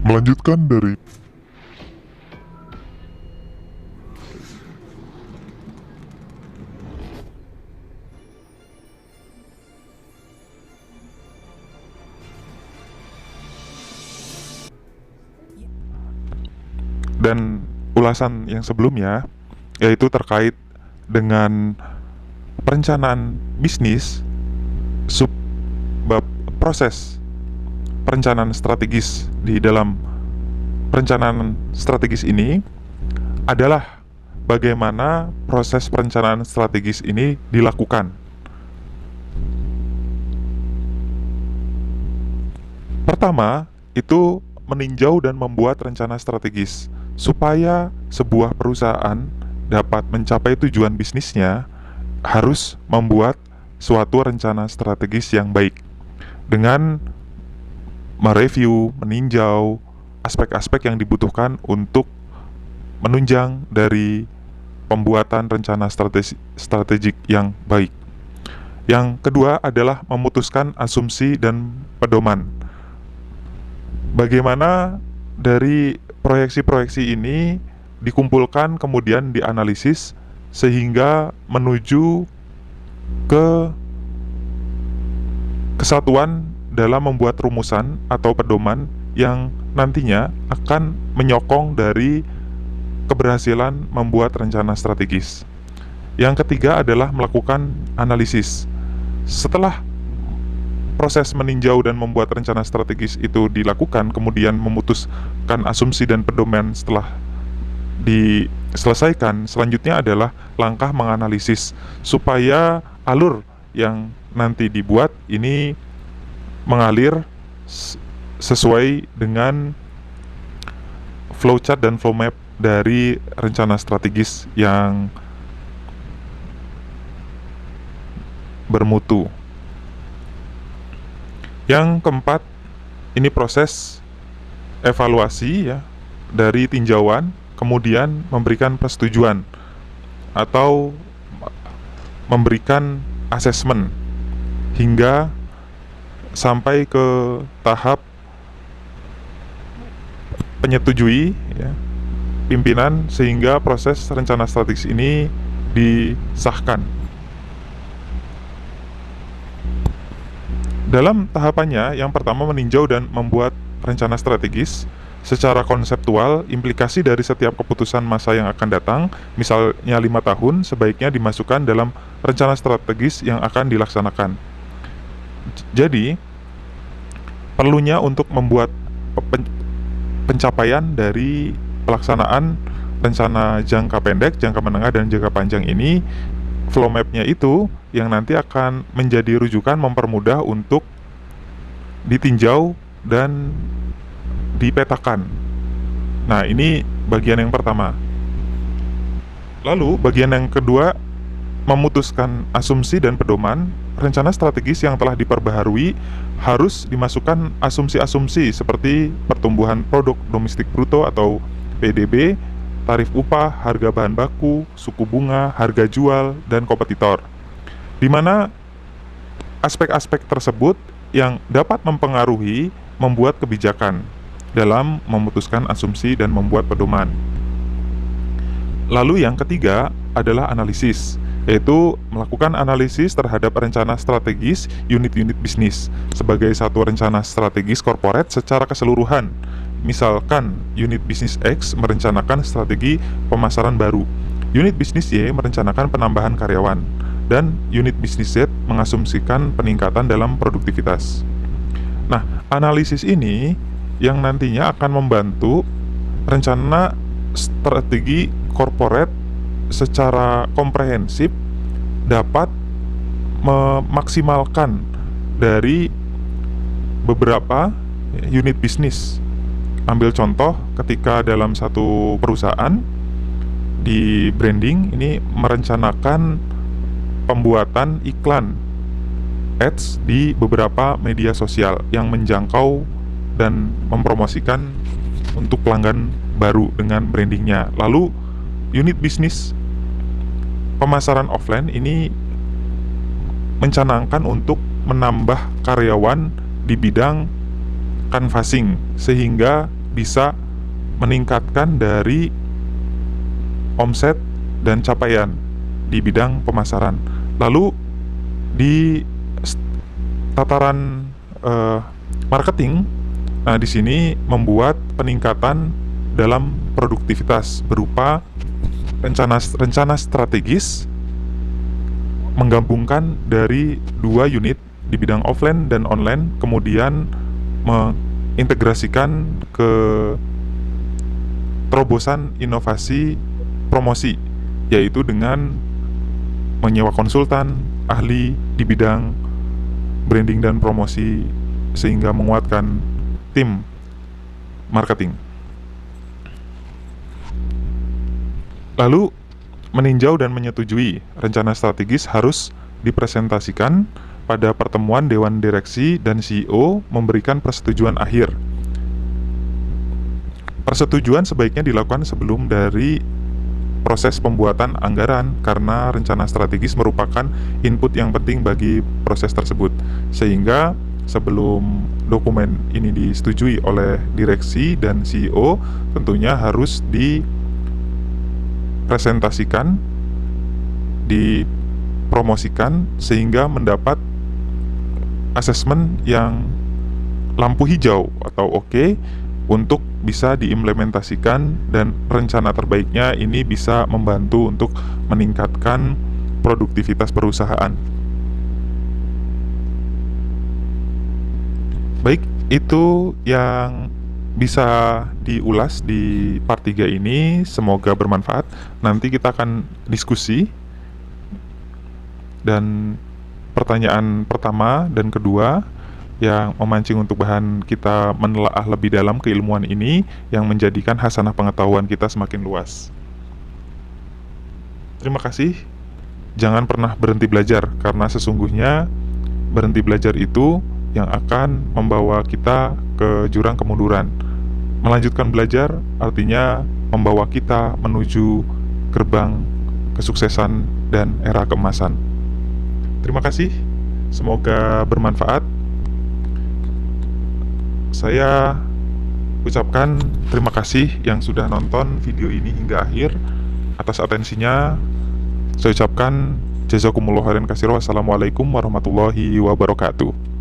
Melanjutkan dari dan ulasan yang sebelumnya, yaitu terkait dengan perencanaan bisnis, subbab proses perencanaan strategis. Di dalam perencanaan strategis ini adalah bagaimana proses perencanaan strategis ini dilakukan. Pertama, itu meninjau dan membuat rencana strategis. Supaya sebuah perusahaan dapat mencapai tujuan bisnisnya, harus membuat suatu rencana strategis yang baik dengan mereview, meninjau aspek-aspek yang dibutuhkan untuk menunjang dari pembuatan rencana strategik yang baik. Yang kedua adalah memutuskan asumsi dan pedoman. Bagaimana dari proyeksi-proyeksi ini dikumpulkan kemudian dianalisis sehingga menuju ke kesatuan dalam membuat rumusan atau pedoman yang nantinya akan menyokong dari keberhasilan membuat rencana strategis. Yang ketiga adalah melakukan analisis. Setelah proses meninjau dan membuat rencana strategis itu dilakukan, kemudian memutuskan asumsi dan pedoman setelah diselesaikan, selanjutnya adalah langkah menganalisis supaya alur yang nanti dibuat ini mengalir sesuai dengan flowchart dan flow map dari rencana strategis yang bermutu. Yang keempat, ini proses evaluasi ya, dari tinjauan, kemudian memberikan persetujuan atau memberikan asesmen hingga sampai ke tahap penyetujui ya, pimpinan, sehingga proses rencana strategis ini disahkan. Dalam tahapannya, yang pertama meninjau dan membuat rencana strategis. Secara konseptual, implikasi dari setiap keputusan masa yang akan datang, misalnya 5 tahun, sebaiknya dimasukkan dalam rencana strategis yang akan dilaksanakan. Jadi, perlunya untuk membuat pencapaian dari pelaksanaan rencana jangka pendek, jangka menengah, dan jangka panjang ini, flow map-nya itu yang nanti akan menjadi rujukan mempermudah untuk ditinjau dan dipetakan. Nah, ini bagian yang pertama. Lalu, bagian yang kedua, memutuskan asumsi dan pedoman. Rencana strategis yang telah diperbaharui harus dimasukkan asumsi-asumsi seperti pertumbuhan produk domestik bruto atau PDB, tarif upah, harga bahan baku, suku bunga, harga jual, dan kompetitor. Di mana aspek-aspek tersebut yang dapat mempengaruhi membuat kebijakan dalam memutuskan asumsi dan membuat pedoman. Lalu yang ketiga adalah analisis, yaitu melakukan analisis terhadap rencana strategis unit-unit bisnis sebagai satu rencana strategis korporat secara keseluruhan. Misalkan unit bisnis X merencanakan strategi pemasaran baru, unit bisnis Y merencanakan penambahan karyawan, dan unit bisnis Z mengasumsikan peningkatan dalam produktivitas. Nah, analisis ini yang nantinya akan membantu rencana strategi korporat secara komprehensif dapat memaksimalkan dari beberapa unit bisnis. Ambil contoh, ketika dalam satu perusahaan di branding ini merencanakan pembuatan iklan ads di beberapa media sosial yang menjangkau dan mempromosikan untuk pelanggan baru dengan brandingnya. Lalu unit bisnis pemasaran offline ini mencanangkan untuk menambah karyawan di bidang canvassing sehingga bisa meningkatkan dari omset dan capaian di bidang pemasaran. Lalu di tataran marketing, nah di sini membuat peningkatan dalam produktivitas berupa rencana strategis menggabungkan dari dua unit di bidang offline dan online, kemudian mengintegrasikan ke terobosan inovasi promosi, yaitu dengan menyewa konsultan ahli di bidang branding dan promosi sehingga menguatkan tim marketing. Lalu meninjau dan menyetujui rencana strategis harus dipresentasikan pada pertemuan Dewan Direksi dan CEO memberikan persetujuan akhir. Persetujuan sebaiknya dilakukan sebelum dari proses pembuatan anggaran karena rencana strategis merupakan input yang penting bagi proses tersebut. Sehingga sebelum dokumen ini disetujui oleh direksi dan CEO, tentunya harus dipresentasikan, dipromosikan sehingga mendapat asesmen yang lampu hijau atau oke untuk bisa diimplementasikan, dan rencana terbaiknya ini bisa membantu untuk meningkatkan produktivitas perusahaan. Baik, itu yang bisa diulas di part 3 ini, semoga bermanfaat. Nanti kita akan diskusi, dan pertanyaan pertama dan kedua yang memancing untuk bahan kita menelaah lebih dalam keilmuan ini yang menjadikan hasanah pengetahuan kita semakin luas. Terima kasih. Jangan pernah berhenti belajar, karena sesungguhnya berhenti belajar itu yang akan membawa kita ke jurang kemunduran. Melanjutkan belajar artinya membawa kita menuju gerbang kesuksesan dan era keemasan. Terima kasih. Semoga bermanfaat. Saya ucapkan terima kasih yang sudah nonton video ini hingga akhir. Atas atensinya, saya ucapkan jazakumullah khairan katsira. Wassalamualaikum warahmatullahi wabarakatuh.